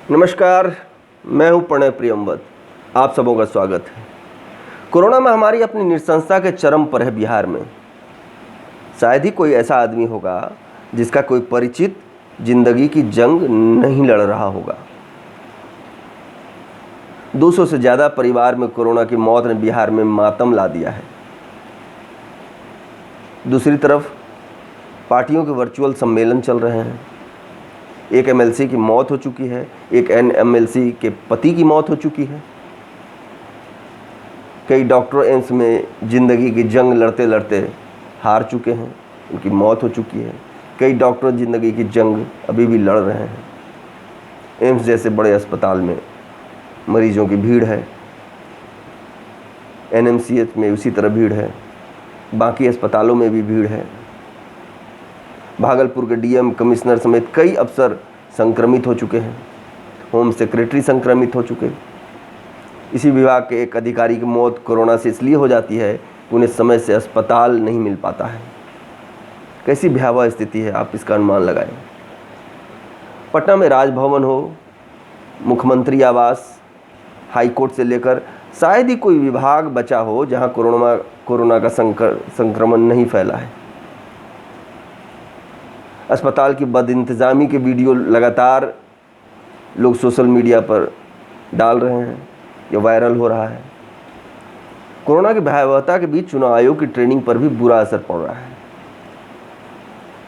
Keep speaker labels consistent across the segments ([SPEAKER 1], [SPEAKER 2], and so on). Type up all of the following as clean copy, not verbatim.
[SPEAKER 1] नमस्कार, मैं हूं प्रणय प्रियंवत। आप सबों का स्वागत है। कोरोना महामारी अपनी नृशंसता के चरम पर है बिहार में। शायद ही कोई ऐसा आदमी होगा जिसका कोई परिचित जिंदगी की जंग नहीं लड़ रहा होगा। 200 से ज़्यादा परिवार में कोरोना की मौत ने बिहार में मातम ला दिया है। दूसरी तरफ पार्टियों के वर्चुअल सम्मेलन चल रहे हैं। एक एमएलसी की मौत हो चुकी है, एक एमएलसी के पति की मौत हो चुकी है। कई डॉक्टर एम्स में ज़िंदगी की जंग लड़ते लड़ते हार चुके हैं, उनकी मौत हो चुकी है। कई डॉक्टर ज़िंदगी की जंग अभी भी लड़ रहे हैं। एम्स जैसे बड़े अस्पताल में मरीजों की भीड़ है, एनएमसीएच में उसी तरह भीड़ है, बाकी अस्पतालों में भी भीड़ है। भागलपुर के डीएम, कमिश्नर समेत कई अफसर संक्रमित हो चुके हैं। होम सेक्रेटरी संक्रमित हो चुके। इसी विभाग के एक अधिकारी की मौत कोरोना से इसलिए हो जाती है कि उन्हें समय से अस्पताल नहीं मिल पाता है। कैसी भयावह स्थिति है, आप इसका अनुमान लगाएं। पटना में राजभवन हो, मुख्यमंत्री आवास, हाईकोर्ट से लेकर शायद ही कोई विभाग बचा हो जहां कोरोना का संक्रमण नहीं फैला है। अस्पताल की बदइंतज़ामी के वीडियो लगातार लोग सोशल मीडिया पर डाल रहे हैं, ये वायरल हो रहा है। कोरोना की भयावहता के बीच चुनाव आयोग की ट्रेनिंग पर भी बुरा असर पड़ रहा है।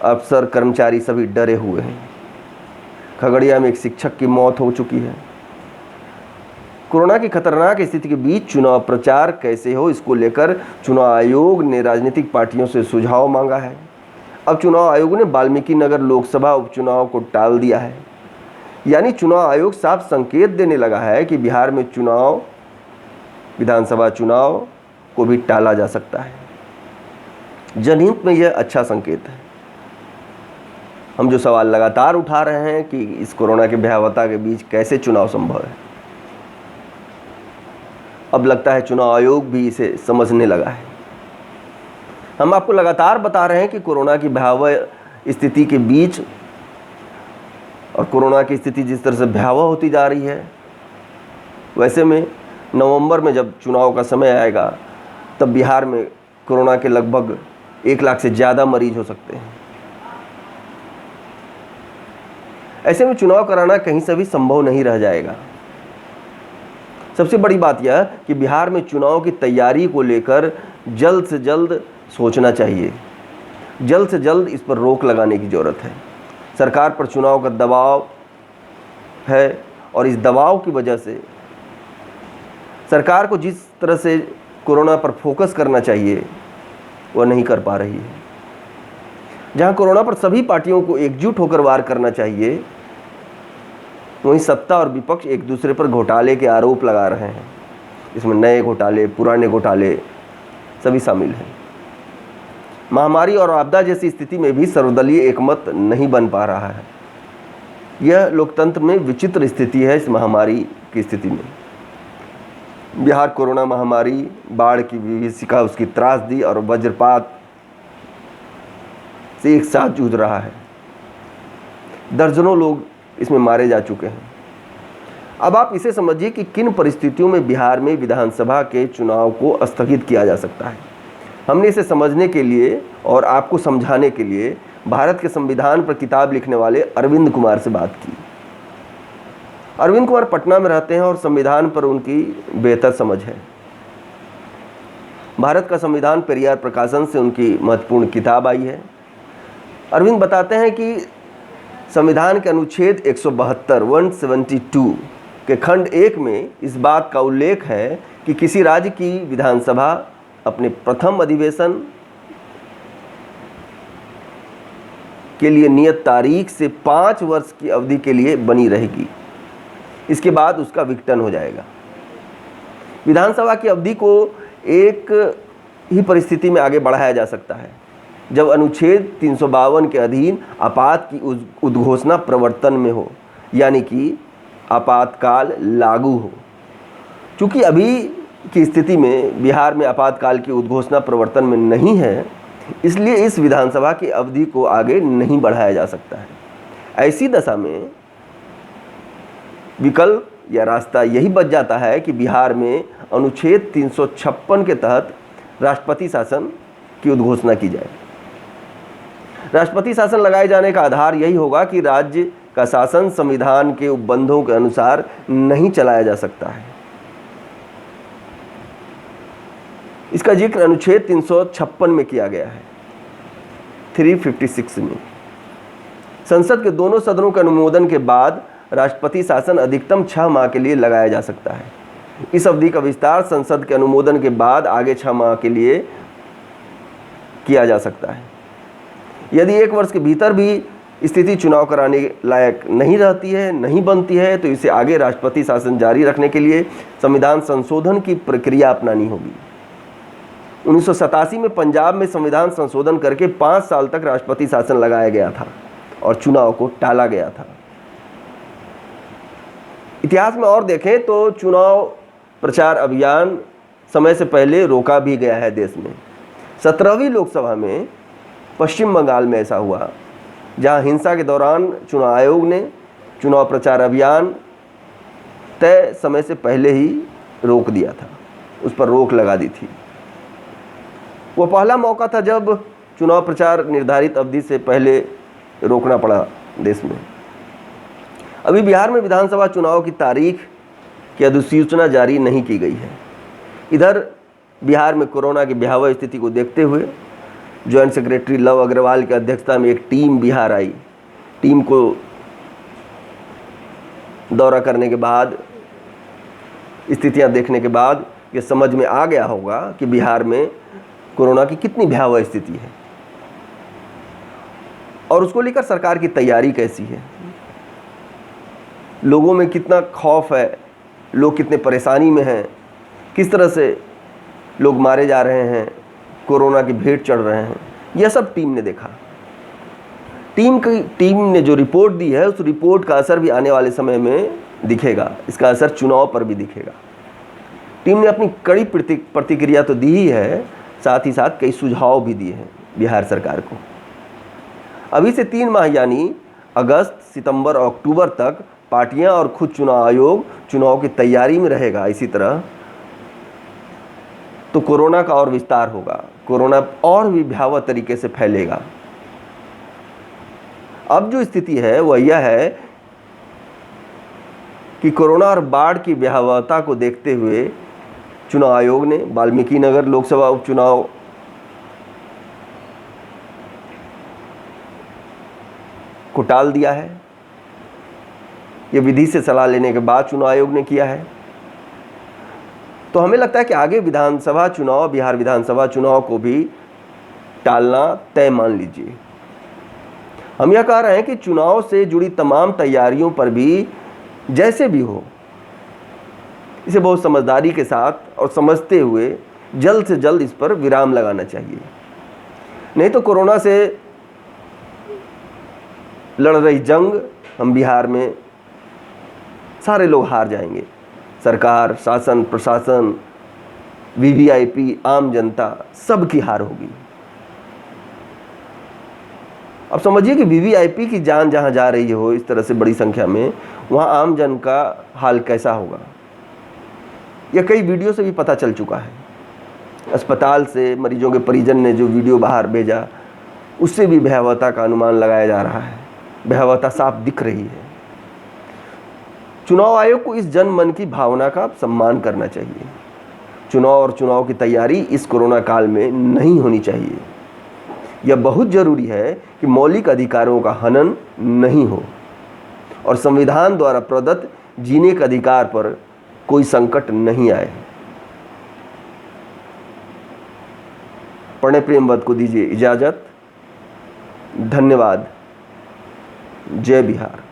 [SPEAKER 1] अफसर कर्मचारी सभी डरे हुए हैं। खगड़िया में एक शिक्षक की मौत हो चुकी है। कोरोना की खतरनाक स्थिति के बीच चुनाव प्रचार कैसे हो, इसको लेकर चुनाव आयोग ने राजनीतिक पार्टियों से सुझाव मांगा है। अब चुनाव आयोग ने वाल्मीकि नगर लोकसभा उपचुनाव को टाल दिया है। यानी चुनाव आयोग साफ संकेत देने लगा है कि बिहार में चुनाव, विधानसभा चुनाव को भी टाला जा सकता है। जनहित में यह अच्छा संकेत है। हम जो सवाल लगातार उठा रहे हैं कि इस कोरोना की भयावहता के बीच कैसे चुनाव संभव है, अब लगता है चुनाव आयोग भी इसे समझने लगा है। हम आपको लगातार बता रहे हैं कि कोरोना की भयावह स्थिति के बीच और कोरोना की स्थिति जिस तरह से भयावह होती जा रही है, वैसे में नवंबर में जब चुनाव का समय आएगा तब बिहार में कोरोना के लगभग 1 लाख से ज़्यादा मरीज हो सकते हैं। ऐसे में चुनाव कराना कहीं से भी संभव नहीं रह जाएगा। सबसे बड़ी बात यह कि बिहार में चुनाव की तैयारी को लेकर जल्द से जल्द सोचना चाहिए। जल्द से जल्द इस पर रोक लगाने की ज़रूरत है। सरकार पर चुनाव का दबाव है और इस दबाव की वजह से सरकार को जिस तरह से कोरोना पर फोकस करना चाहिए वह नहीं कर पा रही है। जहां कोरोना पर सभी पार्टियों को एकजुट होकर वार करना चाहिए, वहीं सत्ता और विपक्ष एक दूसरे पर घोटाले के आरोप लगा रहे हैं। इसमें नए घोटाले, पुराने घोटाले सभी शामिल हैं। महामारी और आपदा जैसी स्थिति में भी सर्वदलीय एकमत नहीं बन पा रहा है। यह लोकतंत्र में विचित्र स्थिति है। इस महामारी की स्थिति में बिहार कोरोना महामारी, बाढ़ की विभीषिका, उसकी त्रासदी और वज्रपात से एक साथ जूझ रहा है। दर्जनों लोग इसमें मारे जा चुके हैं। अब आप इसे समझिए कि किन परिस्थितियों में बिहार में विधानसभा के चुनाव को स्थगित किया जा सकता है। हमने इसे समझने के लिए और आपको समझाने के लिए भारत के संविधान पर किताब लिखने वाले अरविंद कुमार से बात की। अरविंद कुमार पटना में रहते हैं और संविधान पर उनकी बेहतर समझ है। भारत का संविधान पेरियार प्रकाशन से उनकी महत्वपूर्ण किताब आई है। अरविंद बताते हैं कि संविधान के अनुच्छेद 172 के खंड 1 में इस बात का उल्लेख है कि किसी राज्य की विधानसभा अपने प्रथम अधिवेशन के लिए नियत तारीख से 5 वर्ष की अवधि के लिए बनी रहेगी। इसके बाद उसका विघटन हो जाएगा। विधानसभा की अवधि को एक ही परिस्थिति में आगे बढ़ाया जा सकता है, जब अनुच्छेद 352 के अधीन आपात की उद्घोषणा प्रवर्तन में हो, यानी कि आपातकाल लागू हो। चूँकि अभी की स्थिति में बिहार में आपातकाल की उद्घोषणा प्रवर्तन में नहीं है, इसलिए इस विधानसभा की अवधि को आगे नहीं बढ़ाया जा सकता है। ऐसी दशा में विकल्प या रास्ता यही बच जाता है कि बिहार में अनुच्छेद 356 के तहत राष्ट्रपति शासन की उद्घोषणा की जाए। राष्ट्रपति शासन लगाए जाने का आधार यही होगा कि राज्य का शासन संविधान के उपबंधों के अनुसार नहीं चलाया जा सकता है। इसका जिक्र अनुच्छेद 356 में किया गया है, 356 में। संसद के दोनों सदनों के अनुमोदन के बाद राष्ट्रपति शासन अधिकतम 6 माह के लिए लगाया जा सकता है। इस अवधि का विस्तार संसद के अनुमोदन के बाद आगे 6 माह के लिए किया जा सकता है। यदि 1 वर्ष के भीतर भी स्थिति चुनाव कराने लायक नहीं रहती है, नहीं बनती है, तो इसे आगे राष्ट्रपति शासन जारी रखने के लिए संविधान संशोधन की प्रक्रिया अपनानी होगी। 1987 में पंजाब में संविधान संशोधन करके 5 साल तक राष्ट्रपति शासन लगाया गया था और चुनाव को टाला गया था। इतिहास में और देखें तो चुनाव प्रचार अभियान समय से पहले रोका भी गया है देश में। 17वीं लोकसभा में पश्चिम बंगाल में ऐसा हुआ, जहां हिंसा के दौरान चुनाव आयोग ने चुनाव प्रचार अभियान तय समय से पहले ही रोक दिया था, उस पर रोक लगा दी थी। वो पहला मौका था जब चुनाव प्रचार निर्धारित अवधि से पहले रोकना पड़ा देश में। अभी बिहार में विधानसभा चुनाव की तारीख की अधिसूचना जारी नहीं की गई है। इधर बिहार में कोरोना की भयावह स्थिति को देखते हुए जॉइंट सेक्रेटरी लव अग्रवाल की अध्यक्षता में एक टीम बिहार आई। टीम को दौरा करने के बाद, स्थितियां देखने के बाद ये समझ में आ गया होगा कि बिहार में कोरोना की कितनी भयावह स्थिति है और उसको लेकर सरकार की तैयारी कैसी है, लोगों में कितना खौफ है, लोग कितने परेशानी में हैं, किस तरह से लोग मारे जा रहे हैं, कोरोना की भेंट चढ़ रहे हैं, यह सब टीम ने देखा। टीम ने जो रिपोर्ट दी है उस रिपोर्ट का असर भी आने वाले समय में दिखेगा। इसका असर चुनाव पर भी दिखेगा। टीम ने अपनी कड़ी प्रतिक्रिया तो दी ही है, साथ ही साथ कई सुझाव भी दिए हैं बिहार सरकार को। अभी से 3 माह यानी अगस्त, सितंबर और अक्टूबर तक पार्टियां और खुद चुनाव आयोग चुनाव की तैयारी में रहेगा। इसी तरह तो कोरोना का और विस्तार होगा, कोरोना और भी भयावह तरीके से फैलेगा। अब जो स्थिति है वह यह है कि कोरोना और बाढ़ की भयावहता को देखते हुए चुनाव आयोग ने वाल्मीकि नगर लोकसभा उपचुनाव को टाल दिया है। यह विधि से सलाह लेने के बाद चुनाव आयोग ने किया है। तो हमें लगता है कि आगे विधानसभा चुनाव, बिहार विधानसभा चुनाव को भी टालना तय मान लीजिए। हम यह कह रहे हैं कि चुनाव से जुड़ी तमाम तैयारियों पर भी जैसे भी हो, इसे बहुत समझदारी के साथ और समझते हुए जल्द से जल्द इस पर विराम लगाना चाहिए। नहीं तो कोरोना से लड़ रही जंग हम बिहार में सारे लोग हार जाएंगे। सरकार, शासन, प्रशासन, वीवीआईपी, आम जनता, सबकी हार होगी। अब समझिए कि वीवीआईपी की जान जहां जा रही हो इस तरह से बड़ी संख्या में, वहां आम जन का हाल कैसा होगा, यह कई वीडियो से भी पता चल चुका है। अस्पताल से मरीजों के परिजन ने जो वीडियो बाहर भेजा, उससे भी भयावहता का अनुमान लगाया जा रहा है। भयावहता साफ दिख रही है। चुनाव आयोग को इस जन मन की भावना का सम्मान करना चाहिए। चुनाव और चुनाव की तैयारी इस कोरोना काल में नहीं होनी चाहिए। यह बहुत जरूरी है कि मौलिक अधिकारों का हनन नहीं हो और संविधान द्वारा प्रदत्त जीने के अधिकार पर कोई संकट नहीं आए। प्रणय प्रेमवत को दीजिए इजाजत। धन्यवाद। जय बिहार।